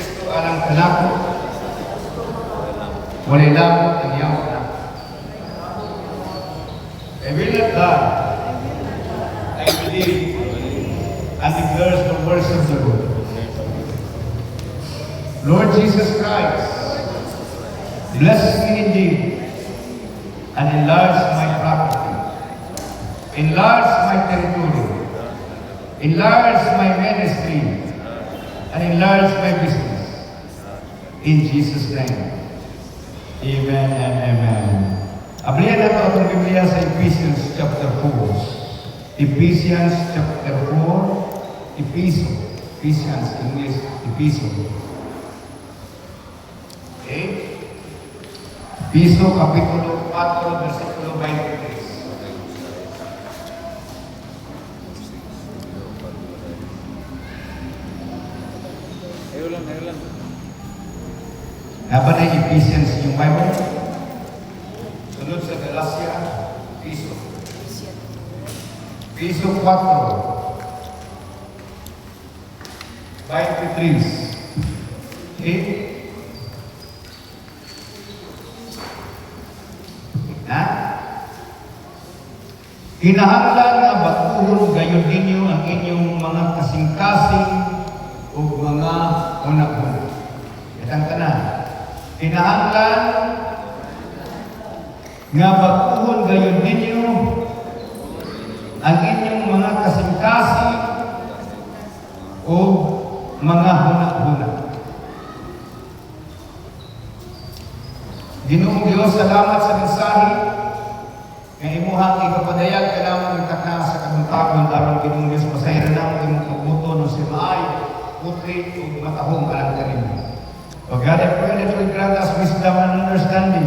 Kristo alang kalako, walay labot ang iyang anak. I will not die. I believe and declares the words of the Lord. Lord Jesus Christ, bless me indeed and enlarge my property, enlarge my territory, enlarge my ministry, and enlarge my business. In Jesus' name. Amen and amen. Ablihan na ito ang Biblia sa Ephesians chapter 4. Ephesians chapter 4. Ephesians, English, Ephesians. Okay? Ephesians kapitulo 4, versikulo 23. Dapat na Ephesians yung Bible. Sunod sa Galacia, Ephesians 4, 23. Okay? Kinahanglan nga batuhon gayon ninyo ang inyong mga kasing-kasing o mga unag-unag. Itang tanan. Kinahanglan nga batuhon gayon ninyo ang inyong mga kasing-kasing o mga hunag-hunag. Ginoong Diyos, salamat sa mensahe nga imuhang ikapadayag ka naman ng takna sa kaduntagon aron Ginoong Diyos pasayran naman imong pagbuto ng si maay, putri o matahong alang kanina. O God, I pray that you grant us wisdom and understanding.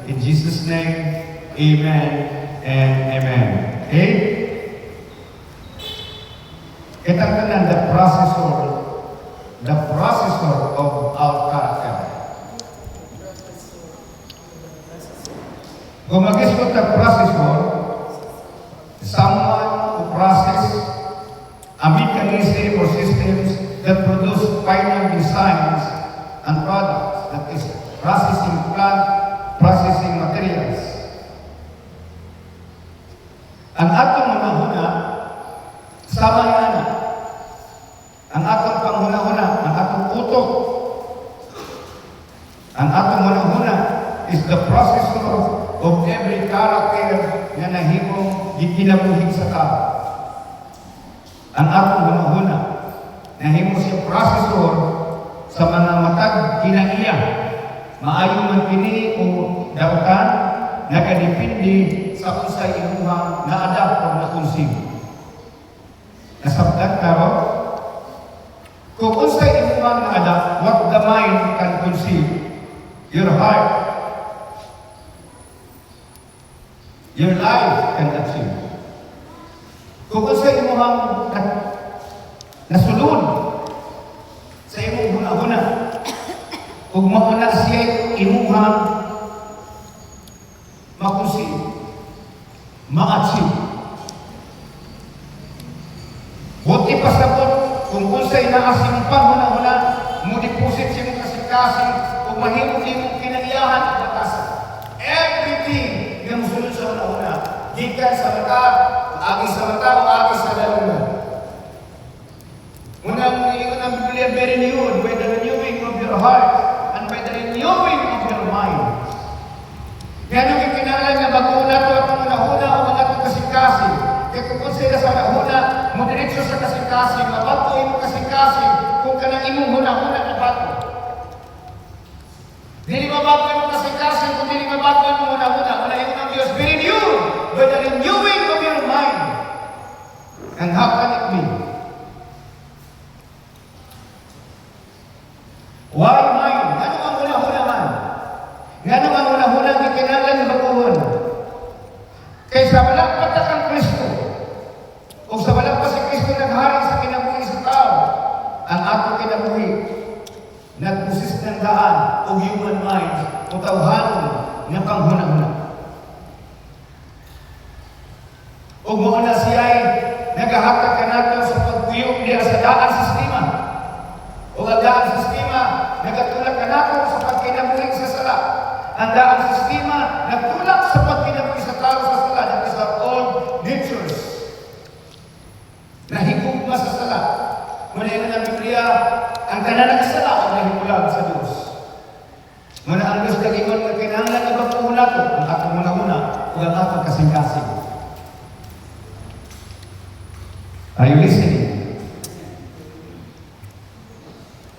In Jesus' name, amen and amen. Okay? Itang tanan, the processor of our character. Kung mag-isot na processor, someone who process a mechanism or systems that produce final designs and products, that is processing plant, processing materials. Ang atong manahuna, sama yan. Ang atong panghuna-huna, ang atong utok. Ang atong manahuna is the processor of every character na nahimong gikinabuhin sa tao. Ang atong manahuna, nahimo siya processor sa mga matag kinaiya, maayo man kini o dautan, nakadepende sa unsay imuhang na-adapt o na-conceive. Nasabtan karon, kung unsay imuhang na-adapt, what the mind can conceive, your heart, your life can achieve. Kung unsay imuhang nasulod sa imong huna-huna, kung mauna siya imuhang makusip, ma-achieve. Buti pasabot kung unsay naasimong panghuna-huna, mo deposit siya mong kasing-kasing kung mahimong imong kinaiyahan at batasan. Everything na musulod sa huna-huna, gikan sa mata, agi sa mata o agi sa dalungan. Unang Biblia, very renewed by the renewing of your heart and by the renewing of your mind. Ngayon yung kinalan nga mag-una ito at una-una o mga itong kasing-kasing. Kaya kung sila sa una, mo diretso sa kasing-kasing, mabato yung kasing-kasing kung kanang imong una-una na bato. Dili mabato yung kasing-kasing kung dili mabato yung una-una. Una yung ng Diyos, be renewed by the renewing of your mind. And how can it be? Why mind? Ano ang una-una man? Ano ang una-una ang ikinanglan ng baguhon? Kaysa malagpat na kang Kristo, o sa malagpas si Kristo naghari sa kinabuhi sa tao, ang ato kinabuhi, nagpusis ng daan o human mind o tawhanon ng panghuna-huna. O mauna siya ay nagahatag ka nato sa pagkuyog niya sa daan sistema. O ang daan sistema, Biblia, ang tanan ng sala ang nahimulag sa Diyos. Muna ang Diyos kagingon nga kinahanglan nga bago nato ang atong una-una ug ang atong kasing-kasing. Are you listening?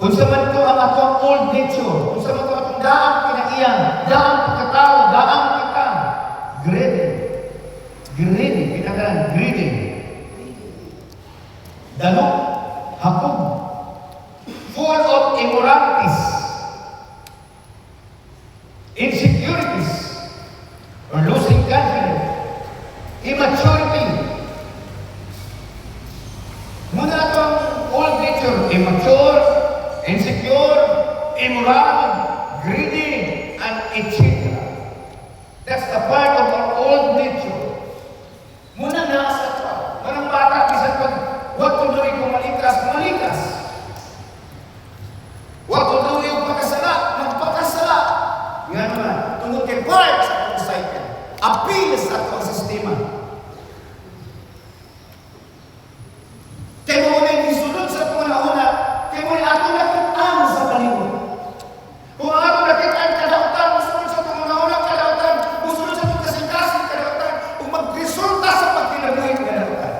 Unsa man to ang atong old nature, unsa man to atong daang kinaiyan, daang pagkatao, daang kita, greedy, kinakaran, greedy, dalok, hakog, full of immoralities, insecurities, or losing confidence, immaturity. Muna itong old nature, immature, insecure, immoral, greedy, and etc. That's the part of our old nature. Muna nasa ito. Manang bata, bisan pag huwag tuloy kung malikas. Huwag tuloy yung magpakasala. Nga naman, tungkol kay part sa atong cycle. Appeal sa atong sistema. Kaya mo na yung isunod sa una-una, kaya mo na atong nakitaan sa palibot. Kung ang atong nakitaan kadautan, musunod sa atong una-una kadautan, musunod sa atong kasing-kasing kadautan, kung magresulta sa pagkinabuhin kadautan.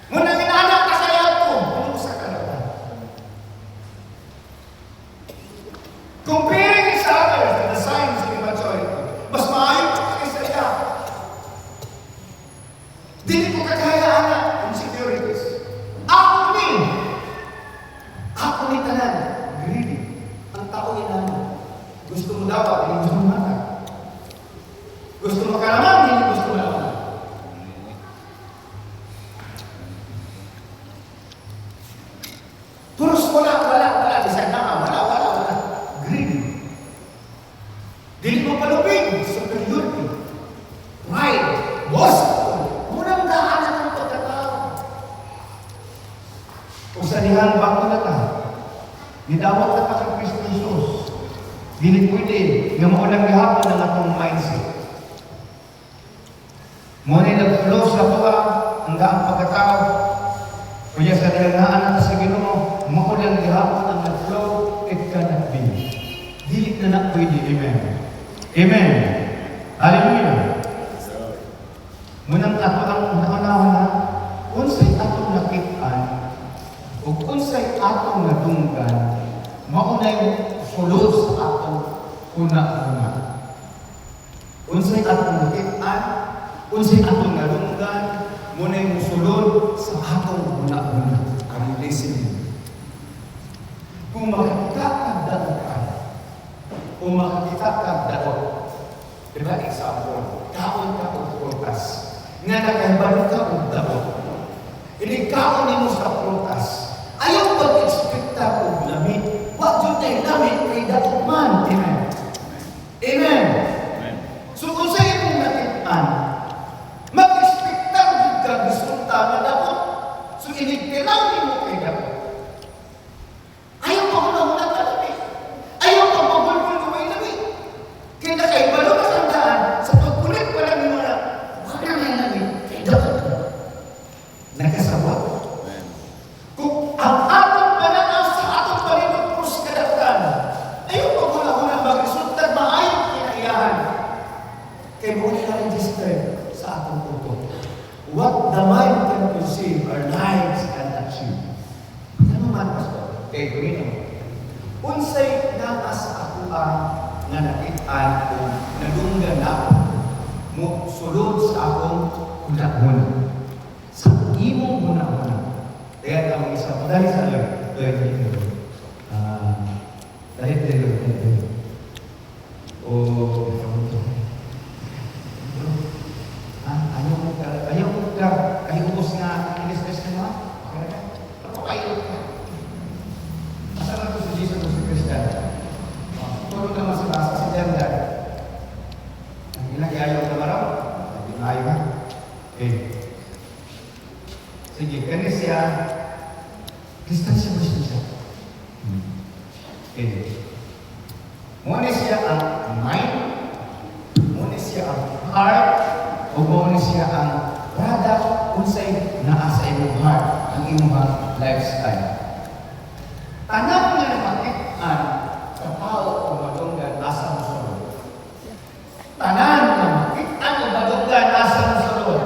Muna minanak na kaya ito, kung sa kadautan. Comparing each other to the signs of immaturity, mas maayon pa kaysa iya. Dili ko kakaya anak, insecurities. Ako ni tanan, greedy. Ang tao ilan, gusto mo dapat, hindi gusto mo mata. Gusto mo kalaman, hindi gusto mo laman. Terus wala. Design na wala. Greedy. Dili mo palupig, superiority. Pride, boastful. Munang daanan ang pagkatao. Kung sa dihan bago na ta, nidawat na ta kay Kristo Jesus. Dili pwede nga maunang gihapon ang atong mindset. Muna nag-flow sa tuwa, ang daang pagkatao. Kuya sa dihanaan na sa Ginoo, maunang gihapon ang nag-flow, it cannot be. Dili na pwede. Amen. Hallelujah. Munang ato ang naunahon na, unsay atong nakitaan, o unsay atong nadunggan, maunay sulod sa atong una-una. Unsay atong nakitaan, unsay atong nadunggan, munay musulod sa atong una-una. Are you listening? Kung makakita kang daotan, kung makakita kang daot, diba example, kaon ka o prutas, nga nakahibalo ka o daot. Hindi kaon ni mo sa prutas, ayaw pag-expecta o lamit, wag yun tayo lamit kay daot man. Amen. So kung sa iyong nakitaan, mag-expecta ka resulta na daot. So inigtiraw ni mo kay daot. Ayaw pa mo na lamit. Ayaw pa magulgul ko may lamit. Kaya nakahibalo ka sa daan, sa pagkulit pa lang mo na, wag na may lamit kay daot. Nagkasawa. Kung ang atong pananaw sa atong palibot po sa kadautan, ayaw pa muna magresulta maayong kinaiyahan. Kaya mo na-register sa atong puto. What the mind can conceive, our lives can achieve. Ano man, Pastor? Kaya gawin mo. Unsay naas ako nga nakitaan ko, nagunggan ako, mo sulod sa akong una-una. Sa imong una-una. Kaya ang isa, dahil sa Lord, dahil ayaw mo ka, kahit ubos nga, inis-inis ka naman, ako kayo ka. Masarap ko si Jesus o si Christian. Tulog naman si Basa, si Janda. Ang ilang ayaw na maraw, ayaw ka. Sige, ganun siya, distansya mo siya. Muna siya ang mind, muna siya ang heart, o muna siya ang product unsay naa sa imong heart. Ang imong lifestyle. Tanan nga makit-an sa tao o madunggan asa mo sulod. Tanan nga makit-an o madunggan asa mo sulod.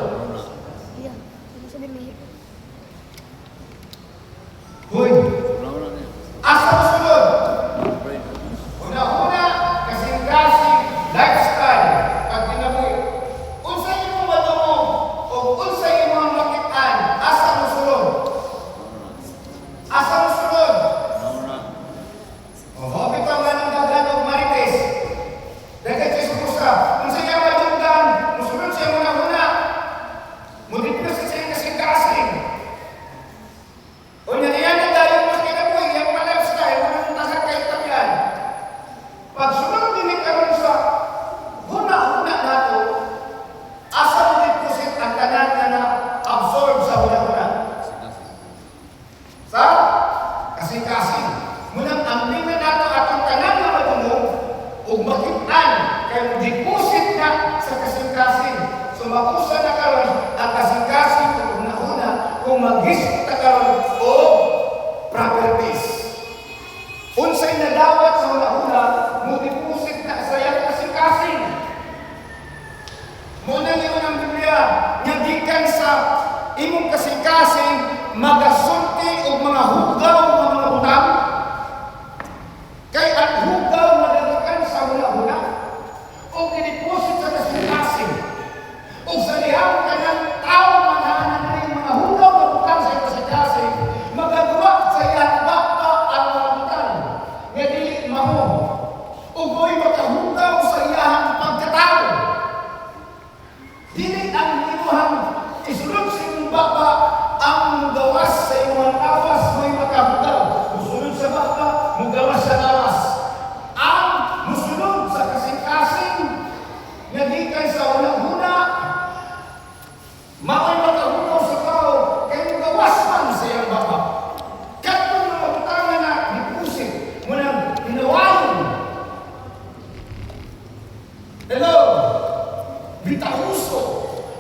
Hoy, asa mo sulod? Una-una, kasing-kasing lifestyle pag ginabuhi. Unsay imong madungo o unsay imong makit-an asa mo sulod? Asa mo sulod? O bitaw nga ng daghan og marites. Dagat kay supusa. Unsay imong madunggan, musulod sa imong una-una. Mudiplos sa iyang kasing-kasing. O yan ang dahil mo kinabuhi, yung lifestyle, walang tagat kay tabian. Pagsunod din karon sa huna-huna nato, asa mo deposit ang tanan nga na absorb sa huna-huna? Sa kasing-kasing. Munang ambingan nato atong tanan nga madungo ug makit-an kay mo deposit na sa kasing-kasing. So makusa na karon ang kasing-kasing ug huna-huna kung maghisgot na karon o properties. Unsay nadawat sa huna-huna mo deposit na sa iyang kasing-kasing. Muna niyo ng Biblia nga gikan sa imong kasing-kasing magasulti og mga hugaw nga mga utang. Kay ang hugaw madalikan sa huna-huna o gideposit sa kasing-kasing. O sa lihang kanang tao manahanan na yung mga hugaw nga utang sa kasing-kasing magagawa sa iyang bata ang mga utang nga dili maho. Ugoy makahugaw sa iyang pagkatao. Dili ang imuhang isulod sa imong baba ang mugawas sa imong lawas may makahugaw. Musulod sa baba, mugawas sa lawas. Ang musulod sa kasing-kasing nga gikan sa una-una mao'y makahugaw sa tao kay mugawas man sa iyang baba. Katong mga utangan na deposit mo nang hinawayon. Hello? Bitahuso.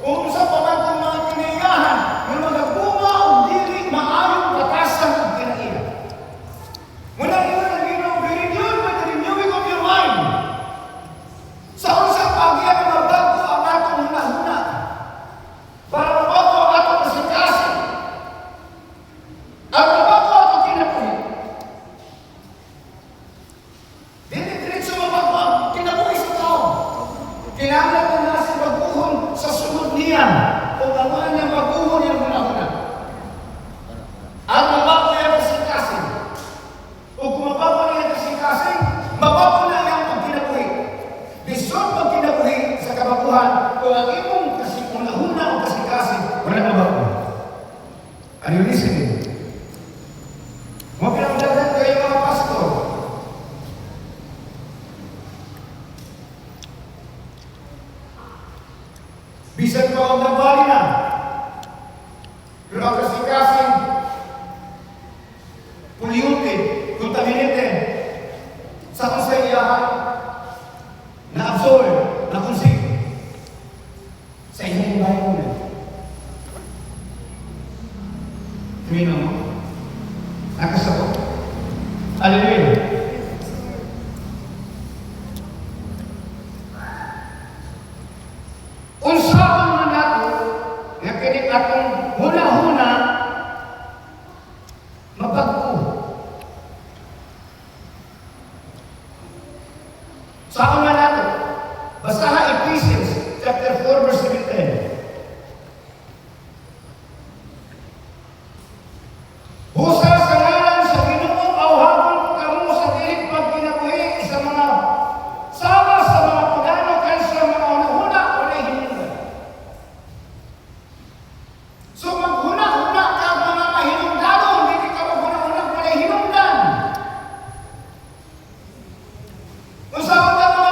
Kung sa pamantang mga kinayahan, ng mga bunga o dili maayong batasan o kinaiya. Muna yun ang ginong renewed by the renewing of your mind. Sa unsang pagyan ng mga bago ang atong huna-huna. Para mabago ang atong kasing-kasing. At mabago ang atong kinabuhi. Dili-diretso mabago ang kinabuhi sa tao. Kinahanglan ko na sa baguhon sa sunod niya o gamaan niyang baguhon niyang huna-huna. At mabago niyang kasing-kasing. O kung mabago niyang kasing-kasing, mabago na niyang pagkinabuhi. Bisod pagkinabuhi sa kabaguhan o ang imong huna-huna o kasing-kasing, wala mabago. Are you listening? Huwag lang dagat kayo mga pastor. Bisan pa ang nabali na. Pero ang kasing-kasing, polluted, contaminated, sa kung sa iyahan, na-absorb, na-conceive, sa inyong bayan mo. Tumino mo? Nakasabot? Hallelujah! Unsaon man nato nga kini atong huna-huna mabag-o. Saan man nato? Basaha Ephesians chapter 4 verse 17. Busa sa ngalan sa Ginoo awhagon ko kamo sa dili pagkinabuhi sa mga sama sa mga pagano kansa mga una-una walay hinungdan. So maghuna-huna ka mga mahinungdanon, hindi ka maghuna-huna walay hinungdan. Kung saan ka mga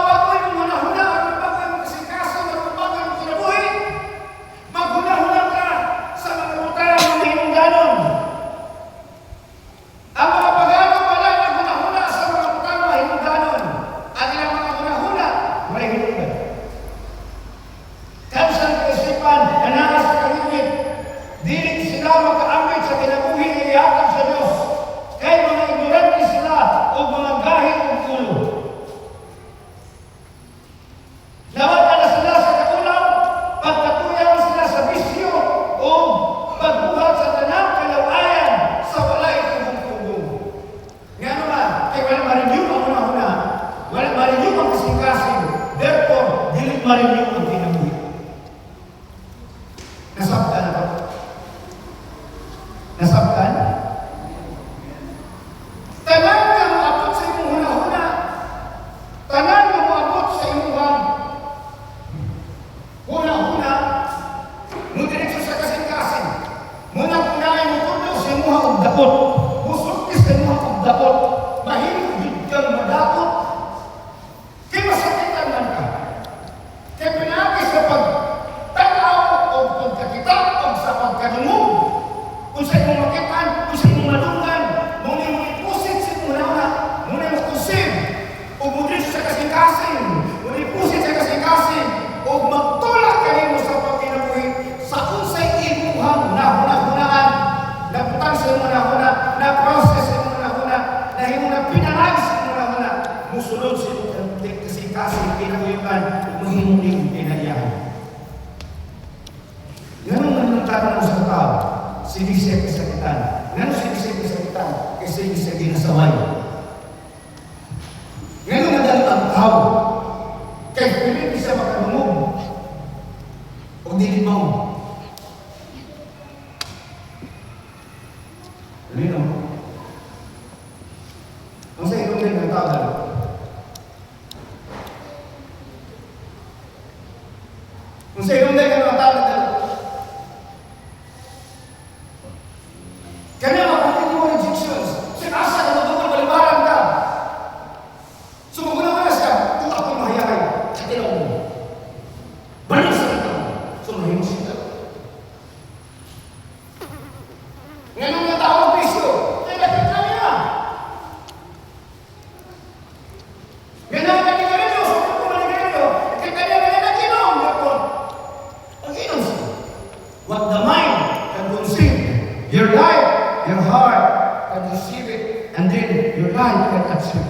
life can achieve.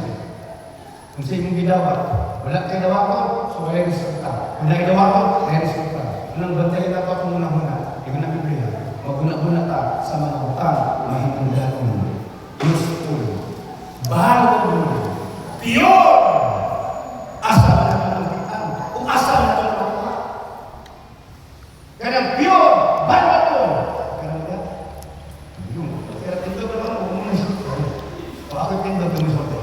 Kung sa imong gidawat, wala kay dawakon, so wala resulta. Kung na idawakon, may resulta. Unang bantayan na ito kung una-una, ikaw na Biblia, maguna-una ta sa mga utang, mahintungdanon, useful, bago, pure, asa na naman ang kitang, kung asa na ito naman. Kaya pure, bago, kaya nga, yun, kaya tindog naman, kung muna siya, o ako tindog naman siya.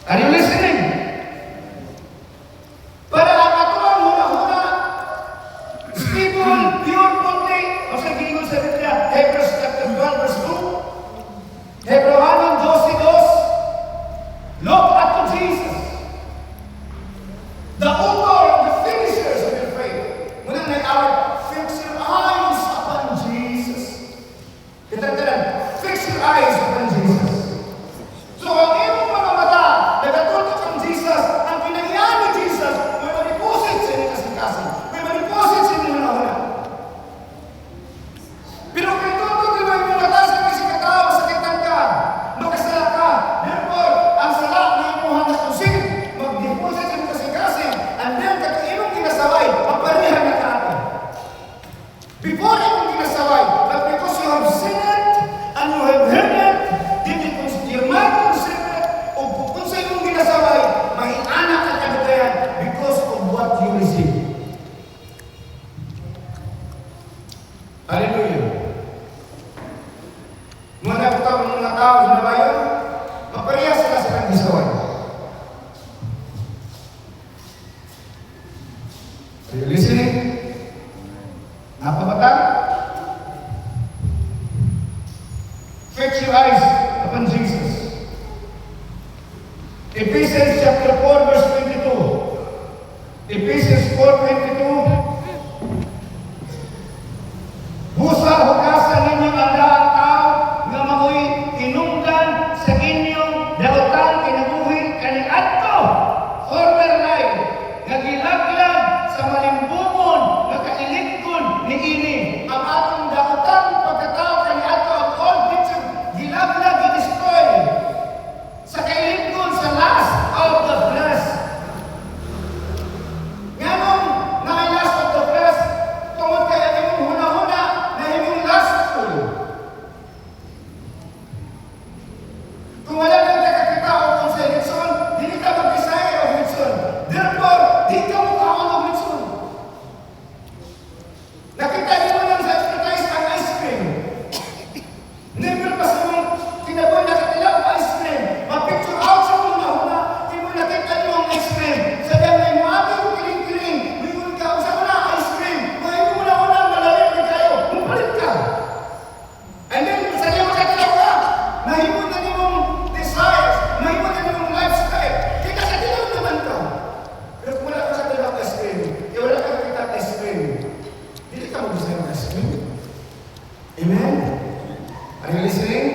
Are you listening? Para ang atuang huna-huna, stable, pure, puti, o sa gingon sa Biblia, Hebrews chapter 12, verse 2, Hebrewanon 12:2, look unto Jesus, the author and the finishers of your faith. Muna na our fix your eyes upon Jesus. Kita-kita, fix your eyes upon Jesus. So, ang iyong mga mata, nagatutok ang Jesus, ang pinagyan ni Jesus, may manipusit sa inyong kasing-kasing, may manipusit sa inyong huna-huna. Pero kung tutok yung mga mata sa kasi katao, sakitan ka, makasala ka, therefore, ang salak na imuhan na kusing, mag-deposit sa inyong kasing-kasing, and then, kakaimong kinasaway, maparihan na ka. Before imong kinasaway, but because you have sinned it, and you have heard it, then your mind considered o kung sa imong ginasaway, may anak at kadugayan because of what you receive. Hallelujah. Mga tao na bayan, mapareha sila sa kang gisaway. Are you listening? Napabatang? Fix your eyes upon Jesus. Ephesians chapter 4, verse 22. Ephesians 4:22. Busa hugasan ninyo ang daang tao nga mao'y hinungdan sa inyong dautan kinabuhi kaniadto former life nga gilaglag sa malimbungon nga kailingkod niini ang atong dautan pagkatao kaniadto ang old nature gilaglag i-destroy sa kailingkod sa last of the flesh. Nganong na last of the flesh tungod kay ang imong huna-huna na imong lustful. Kung wala lang nakakita o kung sa Hitson, hindi ka mag-desire of Hitson. Therefore, di ka mukhaon of Hitson. Nakita niyo lang sa advertise ang ice cream. Never pa sa mong kinaboy nakatilaw ang ice cream. Ma-picture out sa mong huna-huna, di mo nakita niyo ang ice cream. Sabihan na yung ate mo kiling-kiling, mayroon ka, usa mo na ang ice cream. Kung hindi mo na malalim na kayo, mapalit ka. And then, sa iyo makatilaw ka, mahimod na niyo mong desires, mahimod na niyo mong lifestyle. Kaya nakatilaw naman ka. Pero kung wala ka sa tilaw ice cream, kaya wala ka nakita ice cream, hindi ka mag-desire ng ice cream. Amen? Are you listening?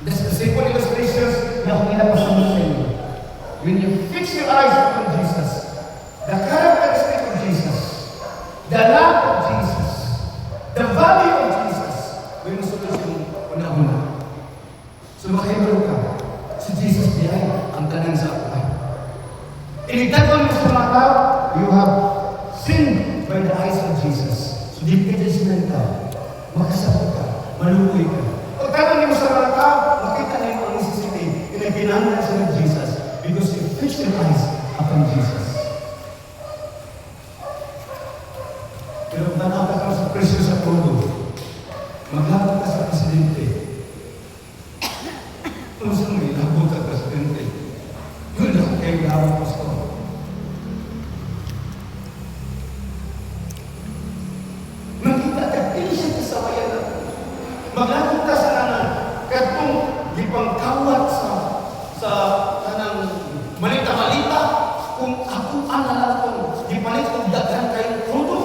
That's the simple illustrations na kung inapasama sa inyo. When you fix your eyes upon Jesus, the characteristic of Jesus, the love of Jesus, the value of Jesus, may masunod sa inyo una-una. So makahibaro ka, si Jesus diay ang tanan sa buhay. Inigtagon mo sa mga tao, you have sinned by the eyes of Jesus. So di ka judgmental, makasabot ka, malukoy ka. Pag tanong mo sa mga tao, makita na yung necessity, inaginanda sa Jesus because you fix your eyes upon Jesus. Pero kung nanata ka sa presyo sa puno, maghapon ka sa presidente. Kung saan may labot sa presidente, yun ako kayo gawang pastor. Makita ka, hindi siya kasabayan na. Maghapon ka sa nanan, katong gipangkawat sa kanang malita-malita, kung ako analala kong gipalit kong daghan kayong fruto.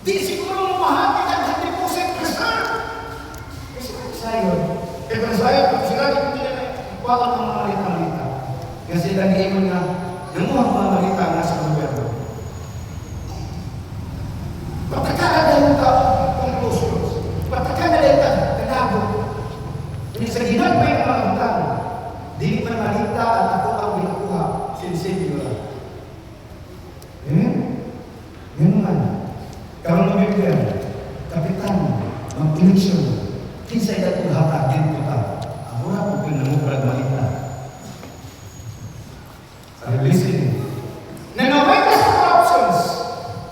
Di siguro mahapit ang deposit reserve. Kasi sayon. Kaya sayon, kung sila di ko nila ikuha ng mga malita-malita. Kasi nag-iwan nga, nanguhang mga malita nga sa gobyerno. Pagkakalaga yung tao, kung leader, kapitan, mag-eleksyon, kinsay na kung hatag din po ta. Ang mura po pinamurag malita. Are you listening? Na no matter corruptions,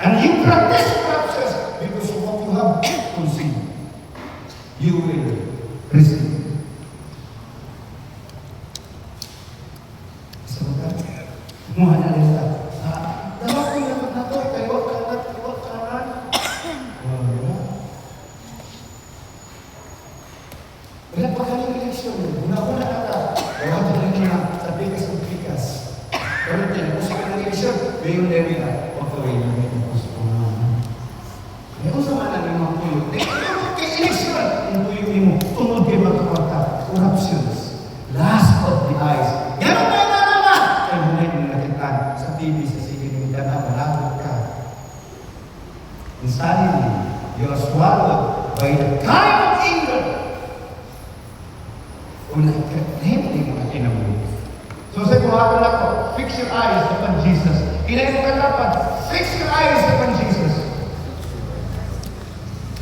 and you practice corruptions because of what you have conceived, you will receive. Muha na rin ito. Dapat ko naman na ito. Kayo kanan. Wala pa kanyang eleksyon. Una-una na ito. Kaya ito rin na sa bigas. Pero tinapos ka ng eleksyon, may yung level na. Okay, may tinapos ko na. Kaya kung sama na ng mga tuyo, kay eleksyon, yung tuyo mo, tunod kayo magkakwarta. Corruptions. Last of the eyes. Ganun tayo na naman! Kaya muna yung nakitaan sa TV, sa sige, na malapot ka. And suddenly, you are swallowed by the kind of anger. Kung nakikita mo ang kinabuhi. So sa kuhapan ako, fix your eyes upon Jesus. Kinayin mo ka dapat, fix your eyes upon Jesus.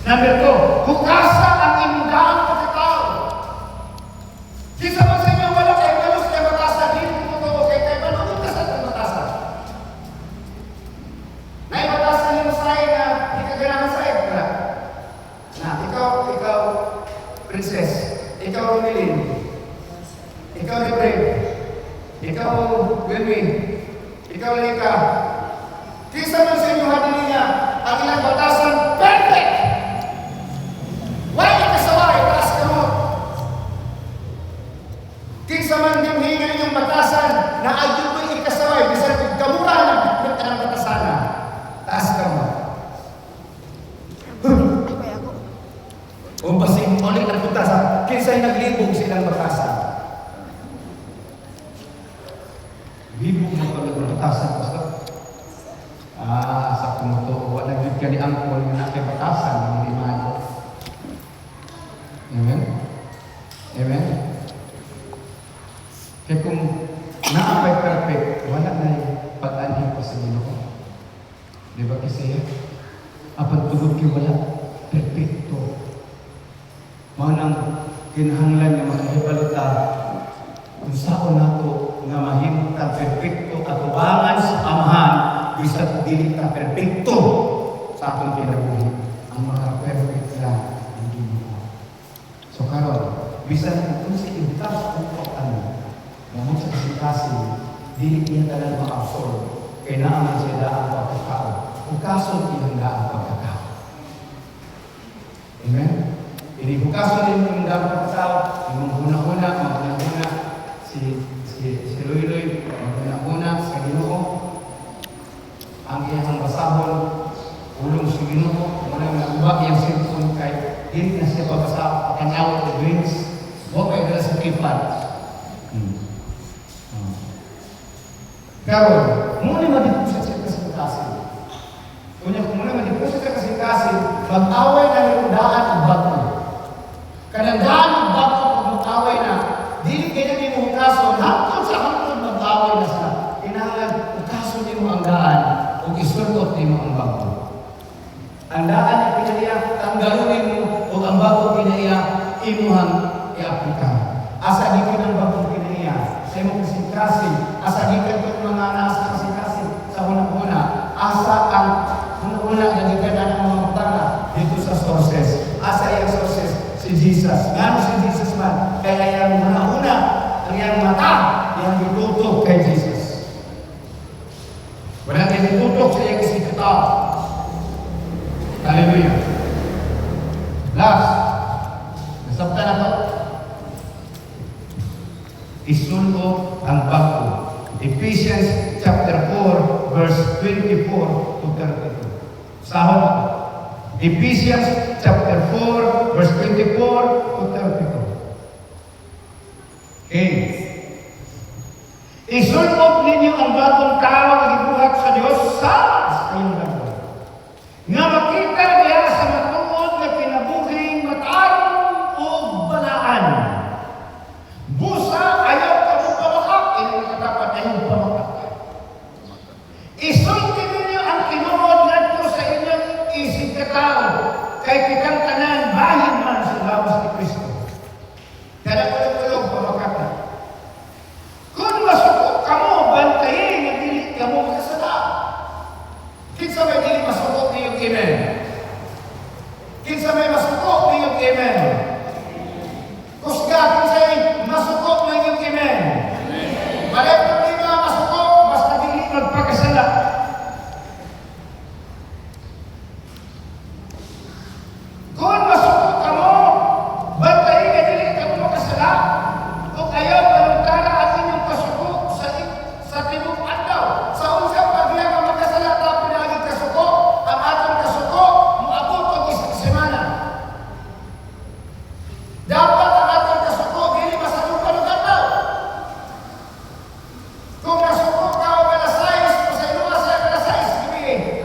Number 2, hukasan ang imundaan pagkatao. Sisa man sa inyo, wala kayo malos kay batasan, hindi mo ito, kay malunod ka sa batasan. Naibatasan yung sa'yo na hindi ka ganahan sa'yo. Na, ikaw, princess, ikaw, Romilin, ikaw, Reverend, ikaw, Wilmy, ikaw, Lika. Kisa man sa inyo, hadin niya, ang ilang batasan, perfect! Why ka kasaway, taas ka mo? Kisa man yung hinga yung batasan, na ayun mo ikasaway, bisan kung kamura na bitbit ka ng batasan na, taas ka mo. O basing ulit na punta sa, kinsa'y naglibog silang batasan. Libog mo pag nagbatasan, Pastor. Sa kumuto, wala naging ka ni Angkol na nakibatasan ng limano. Amen? Amen? Kaya kung naapay perfect, wala na yung pag-anhin pa sa Ginoo. Di ba kasi? Apan tugod kayo wala, perfecto. Manang kinahanglan na makahibalita kung saan nato nga mahimong ka perfecto at ubangan sa amahan bisa dili ka perfecto sa atong kinabuhi. Ang mga perfect lang ang Ginoo. So karon, bisan kung sa ibtas kung ano, namang sa kasikasin, dili niya talagang ma-absorb. Kaya naaman sila ang pagkakao. Kung kaso, ihanda ang pagkakao. Amen? Inibukaso din yung dami pagkakao, yung una-una, si Loy-Loy, maguna-una sa Ginoo. Ang iyang basahon, ulong sa Ginoo, muna nagubak yung cellphone kay hindi na siya babasa, pakanyaw o drinks, huwag kayo dala sa kipan. Pero, muna madipusit siya kasing-kasing. Kung muna madipusit siya kasing-kasing, mag-away na yung daan ang bago. Kanandaan ang bago pag mag-away na, dili kayo din mo kaso, hangtod sa hangtod mag-away na sila. Kinahanglan, kaso din mo ang daan, o isulot din mo ang bago. Ang daan ay pinaiya, tanggalunin mo, o ang bago pinaiya, imuhang i-aplika. Asa di ko ng bago pinaiya, sa imong kasing-kasing, asa di ka ito mga nasa kasing-kasing, sa unang-una, asa ang unang-una nagigada ng mga utara dito sa sources. Asa yung sources? Si Jesus. Ngano si Jesus man? Kaya yung una-una, ang yung mata, yung ditutok kay Jesus. Wala kayo ditutok sa iyong isikataw. Hallelujah. Last, nasabta na to. Isulto ang bago. Ephesians chapter 4, verse 24 to 32. Sahod na to. Ephesians chapter 4, verse 24 to 32. Okay. Isulot ninyo ang bagong tao na gibuhat sa Diyos sa kayong gagawin. Nga makita niya sa matuod na kinabuhing matarong o balaan. Busa ayaw ka mo pamakak. Hindi ka dapat ayaw pamakak. Isulti ninyo ang kinuod na ito sa inyong isip tao, kay kitang tanan, bahin man sa lawas ni Kristo. Kaya kulog-kulog, pamakat na. Kung masuko ka mo, bantayin, nagdilit ka mo makasala. Kinsa may dili masuko niyong amen? Kinsa may masuko niyong amen? Kusga, kinsa may masuko niyong amen? Balik kung di mga masuko, basta dili magpakasala. Kung masuko ka mo, bantayin na dili ka mo makasala. Kung ayaw, balutara at inyong pasuko sa tibok adlaw. Sa unsang pagbiya ka makasala, tapos pinagig kasuko, ang atong kasuko, muabot pag isang semana. Dapat ang atong kasuko, dili masalupan ng adlaw. Kung nasuko ka o alas 6, pasaylo sa alas 6, gabi.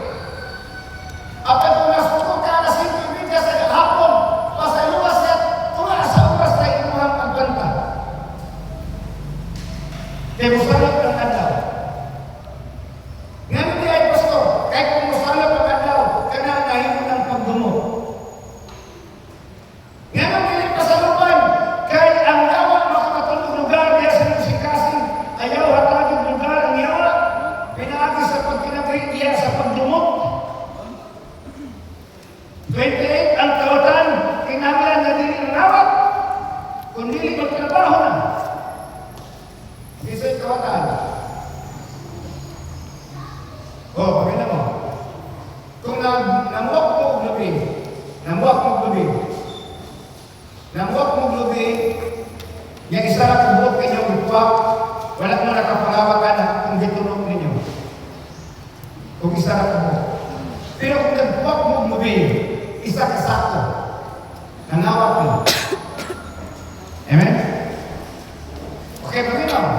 At kung nasuko ka alas 5:30 sa hapon, pasaylo sa tula sa oras na imuhang pagbanta. Kaya musalap ng adlaw. Ngayon di ay pastor, kahit kung musalap ng adlaw, kana nahimo ng pagdumot. Ngayon dili pasalupan, kay ang yawa makakatulog lugar diya sa nagsikasin, ayaw hatagin lugar ang yawa, pinaagi sa pagkinagay diya sa pagdumot. 28 ang kawatan, kinahanglan na dili nanawat, kung dili magtrabaho na. Isa'y kawatan. Pagkina mo. Kung namuwak mo glubi, yung isa na kubuot kayo ituwak, wala mo nakapangawakan kung gitunog ninyo. Kung isa na kubuot. Pero kung nagbuwak mo glubi, isa kasako, nangawak mo. Amen? Okay, pagkina mo.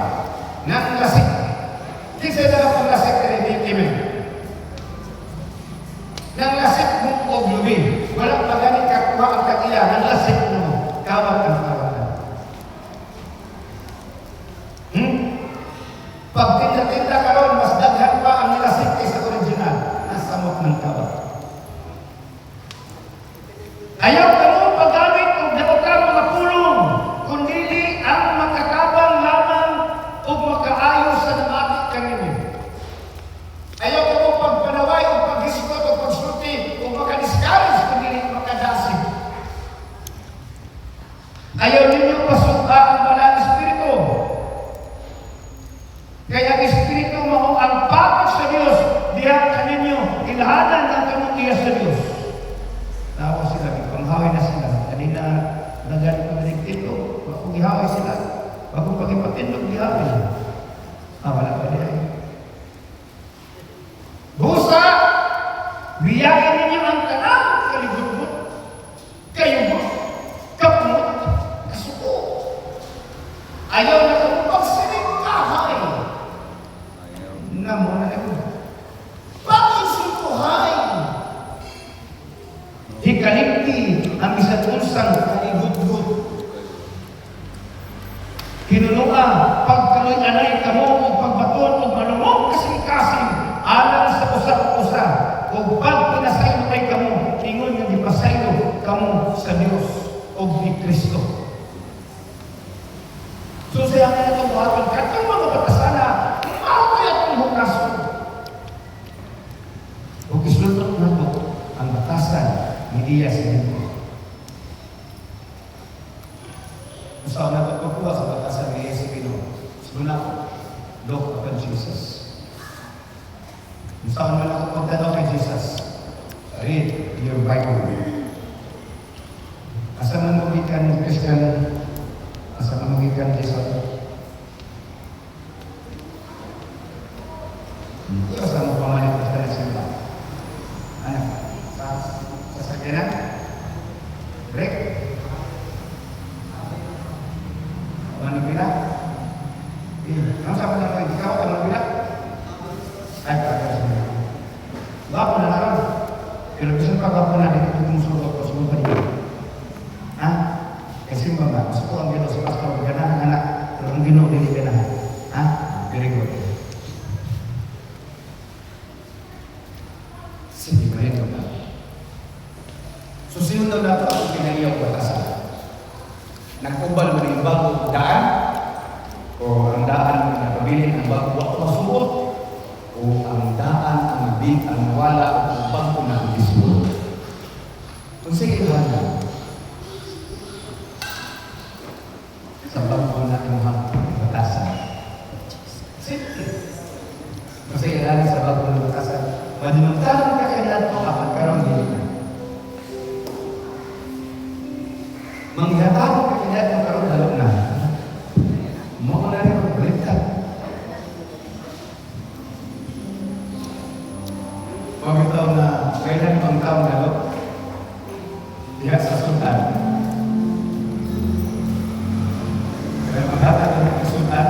Nang lasik. Kisay na lang pang lasik ka rin, amen. Nang lasik mo o glubi, walang magaling kakuha ang kakila, nang lasik mo, kawat ang kawatan. Pag tinda-tinda ka ron, mas daghan pa ang nilasik kaysa original, nasa samot ng kawat. Ayaw ka mo paggamit o daotan mga pulong, kundi ang makakabang lamang o makaayos sa namati kanino. Ayaw ka mo pagpanaway o paghisikot o pagsulti o makadiscourage kundi makadasig. Ayaw ninyo pasuka ang banal na Espiritu. Kaya ang Espiritu mo ang papit sa Diyos, diyan kaninyo ilhanan ang kanungiya sa Diyos. Tawa sila, panghawi na sila. Kanina, nagaling pag-alig dito, pag-ihaway sila. Bago pag-ipatindog, ihaway sila. Wala pa niya. Busa, biyakin ninyo ang tanang kalibot-bot. Kayo, kapot, kasuko. Ayaw na kami pagsinikahay. Namo na ito. Pag-isituhay. Hikalimti ang isa't unsang kalibot-bot. Kinunua, pagkaloy-anay kamo o pagbaton o malumog kasing-kasing alang sa usa-usa o pag pinasaylo kay kamo, ingon nga gipasaylo kamo sa Dios o ni Kristo. So siya nga itong buhaton, katong mga batasana, mautoy atong hukason. O kisulot na po ang batasan ni Iya sa Dito. Usaw na pagpapuwa sa batasan ni Iya sa Dito. Sunak, look upon Jesus. Usaw na ako pagdalaw kay Jesus. Read your Bible. Asa man mo ikan Christian, asa man mo ikan Jesus. Asa mo pamalit sa simba. Ano? Sa sakyanan? Break? Ano pila? Ano sa mga pag ikaw? Ano pila? Ay, pagkas mo. Bago na naroon. Pero gusto pa bago na dito kung surugot ko sa mga dito. Ha? Kasi mga, gusto ko ang gino sa pastor, ganahan anak, pero ang gino, hindi ganahan. Ha? Very good. Sige ba ito ba? Susunod na ito ang pinangiyang batasan. Nag-ubal mo ng bagong daan o ang daan na nakabilin ang bagong wakto masuot o ang daan ang wala o ang bagong na disuro. Kung sige handa sa bagong na imuhang batasan. Kung sige handa sa bagong na batasan, manimagtalang ka kaya ito kapag karang dili na. Manghihatawag ka kaya ito karang halong na. Mo na rin magbaliktad. Pagkitaw na kailan pang taong lalo, diha sa sultan. Kaya maghatag ng sultan,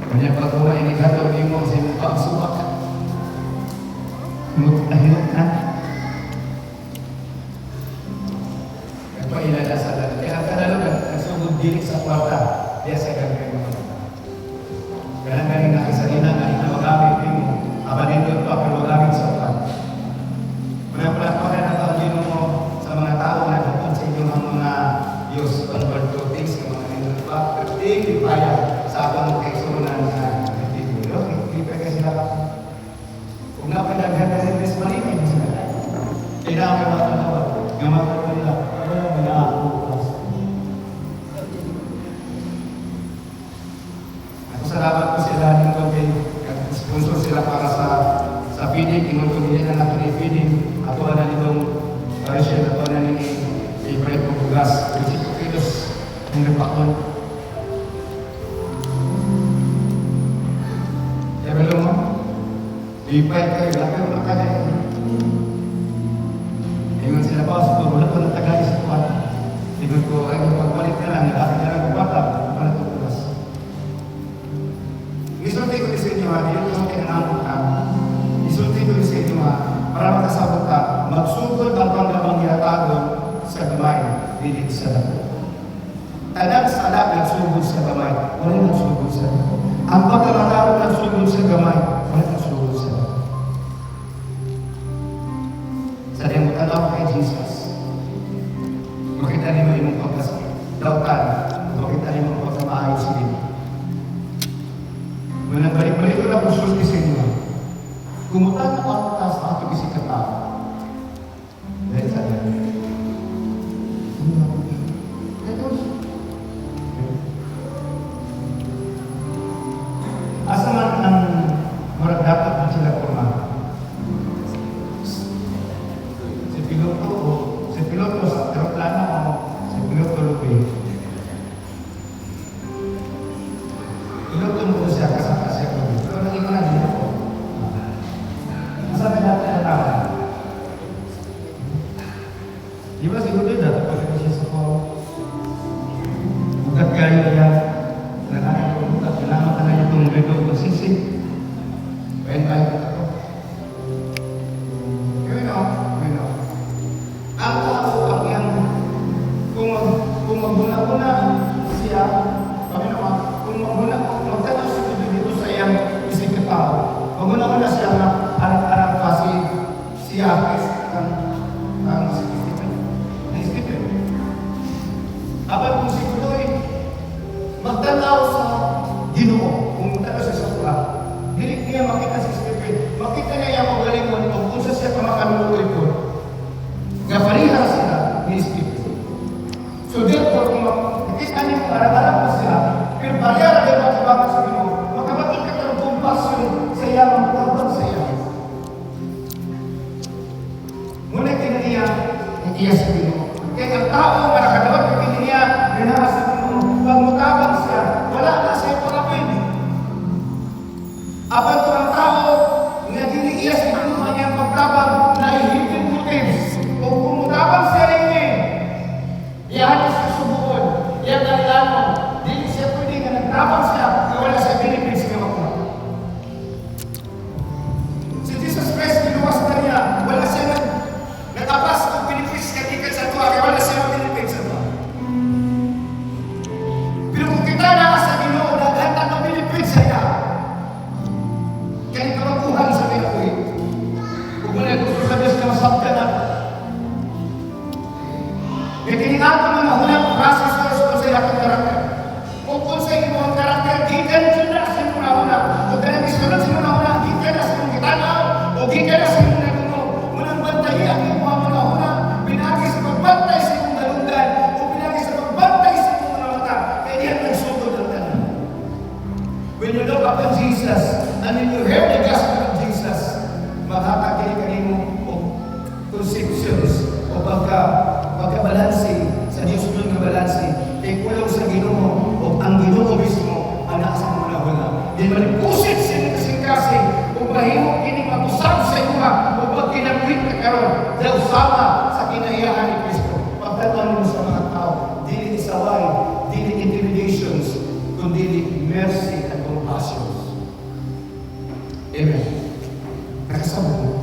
kanya pagkawa inikataw niyo mo sa imong pagsuwak. Hinot na. Kaya pa ilalasalan. Kaya ang kanalo nagsugod dili sa kwarta. Diya sa gagawin mo. Kaya galing nakisalina na inawagamit mo. Abanin pa pero wagamit sa ulan. Muna-muna pa kaya natawagin mo sa mga tao na bukod sa inyong mga Diyos convert to things, yung mga nindot pa. Pero di kaya sa abang kaisunan na hindi pa kasi sila. Kung napinaghan na rin mas malimit sila. Kailangan ka matalawa. Gamakan mo nila. Wala mo na ako. Ako salamat ko sila ng konting sponsor sila para sa feeding. Ingon ko nila na natin i-feeding. Ato na nitong Rachel, ato na nini i-break ko bugas. 25 kilos ng repakon. Kaya belum mo, ipay kayo, laki mo na kaya. Ingon sila pa, sa wala ko ng tagay sa kuwan. Ingon ko, ay pagbalik na lang, nilaki na lang kupata, paano ito bukas. Isulti ko sa inyo, hindi ko kinangamot ka. Isulti ko sa inyo, para makasabot ka, magsugod ang panglamang ginatagon sa gamay, hindi sa dako. Tanan sa alam, nagsugod sa gamay, wala nagsugod sa dako. Ang pagkamatawag nagsugod sa gamay, wala nagsugod sa dako. Sa rin mo tanaw kay Jesus, makita niyo yung pagkasdautan, makita niyo yung pagkamaayos sa inyo. Nung balik-balik ko na po sulti sa inyo, kumutan na ako sa ato isip ka tao. Dahil sa atin. Asa man ang marag dapat na sila kurma? Si piloto sa aeroplano o si piloto lupi. Piloto mo siya kasama siya lupi. Pero naging na din ako. Masabi natin na tama. Di ba siguro din natin pagkita siya sa koro? Bukat kayo yan. Nakain ko bukat. Kailangan ka na itong redo magsisig. Kaya tayo bukat ko. Ang tao ang yan, kung magbuna-buna siya, kung magtanong siya dito sa iyang isip ka tao, magbuna-buna siya na arap-arap kasi siya ang Stephen. Apat kung si Kudoy, magtanaw sa Ginoo, kung magtanaw siya sa Tuhan, hindi niya makita si Stephen, makita niya yung magaling mo nito, kung siya pamakanulog ko, nga pariha sila ni Stephen. So therefore, kung makikita niyo kung arap-arap mo siya, pero bariyara din makabakas sa Ginoo, makabating ka ng compassion sa iya, magtabang sa iya. Ngunit kinaniya, iya sa Ginoo. Kaya ang tao, nakadawat ka kinaniya, ganawa sa Ginoo, pag mutabang siya, wala na siya parapin. Apan ko ang tao, nga dili iya sa Ginoo, ang pagtabang na ihipin motives. Kung kumutabang siya rin iyan sa subukan, iyan kailangan, di siya pwede nga nagtabang siya, na wala siya benefits nga makuha. Si Jesus Christ, binuwas na niya, wala siya nagtabas ng benefits kagikan sa tuwa, kaya wala siya benefits sa tuwa. Pero kung kita na sa Ginoo, naghantang ng benefits sa iya, kaya ikaw makuhan sa Ginoo. Kung wala sama sa kinaiyahan ni Kristo. Pagdadali mo sa mga tao, dili isaway, dili intimidations, kundi mercy and compassion. Amen. Nakasama mo.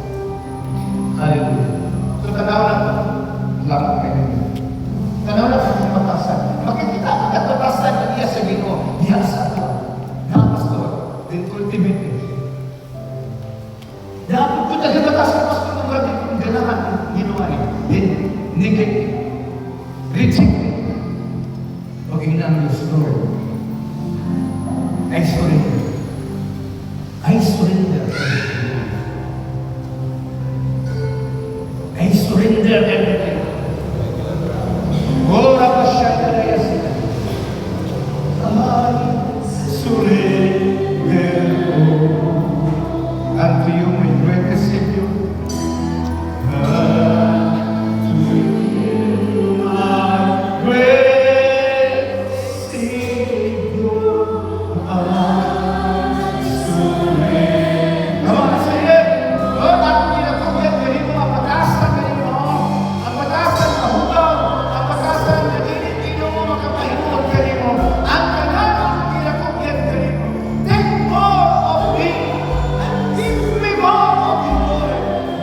Hallelujah. So, tanaw na ito. Lamat kayo. Tanaw na ito ng batasan. Makikita ang batasan na niya sa Ginoo. Diya sa ito. Na, pastor, the ultimate. Dapat ko tayo batasan, pastor, kung grabe kong ganahan ang ginawa niya. Negate. Reject. O inang Diyos, Lord. I surrender. I surrender. I surrender everything. Oh, Rabashaya sila. I surrender unto you, my greatest Savior. Unto you, my great Savior. I surrender. Come on, say it. Lord, ako pinatawid, galing mo ang patasan, galing mo. Ang patasan, mahulaw. Ang patasan, naginitin mo, makapahinod, galing mo. Ang kananang pinatawid, galing mo. Take more of me. And give me more of your Lord.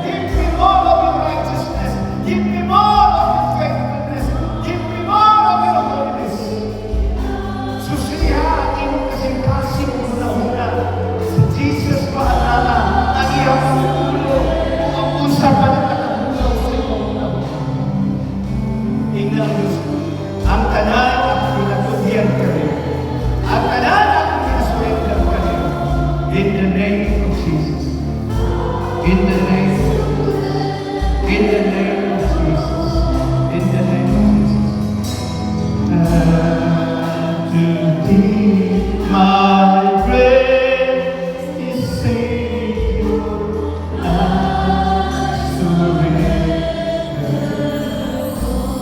Give me more of your righteousness. Give me more of your faithfulness. Give me more of your holiness. Susiha, imo kasing kasing una-una. Si Jesus paalala, ang iyang ulo, kung ang usapan ng katahulaw sa iyong ulo. Ingnan Diyos ko, ang tanan ang pinatugyan ka rin. Ang tanan ang pinasurendan ka rin. In the name of Jesus. In the name of Jesus. In the name of Jesus. In the name of Jesus. To thee, my great Savior, I surrender.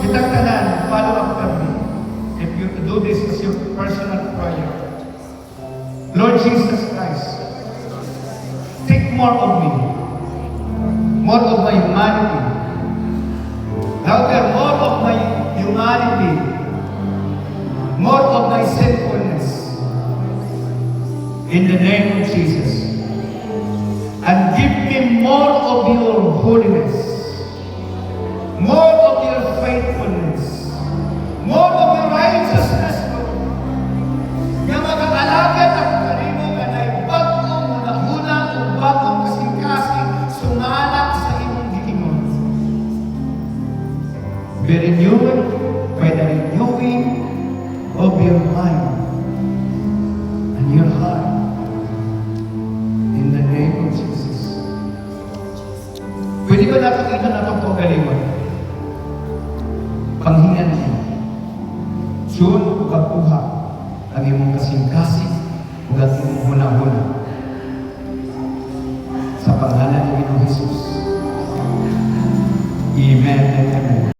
Kitang tanan, follow after me. If you do this as your personal prayer. Lord Jesus Christ, take more of me. More of my humanity. Louder, more of my humanity. More of my sinfulness. In the name of Jesus. And give me more of your holiness. More of your faithfulness. More of your righteousness, Lord. Nga mag-alagad ang karimo nga na bagong munahuna o bagong kasing-kasing sumalak sa imong giingon. Be renewed by the renewing of your mind and your heart. In the name of Jesus. Pwede ba natin ito na itong kagalingon? Panghingan niya. June, pagkuha ang imong kasing-kasing ug ang imong huna-huna. Sa pangalan ng Ginoong Jesus. Amen and amen.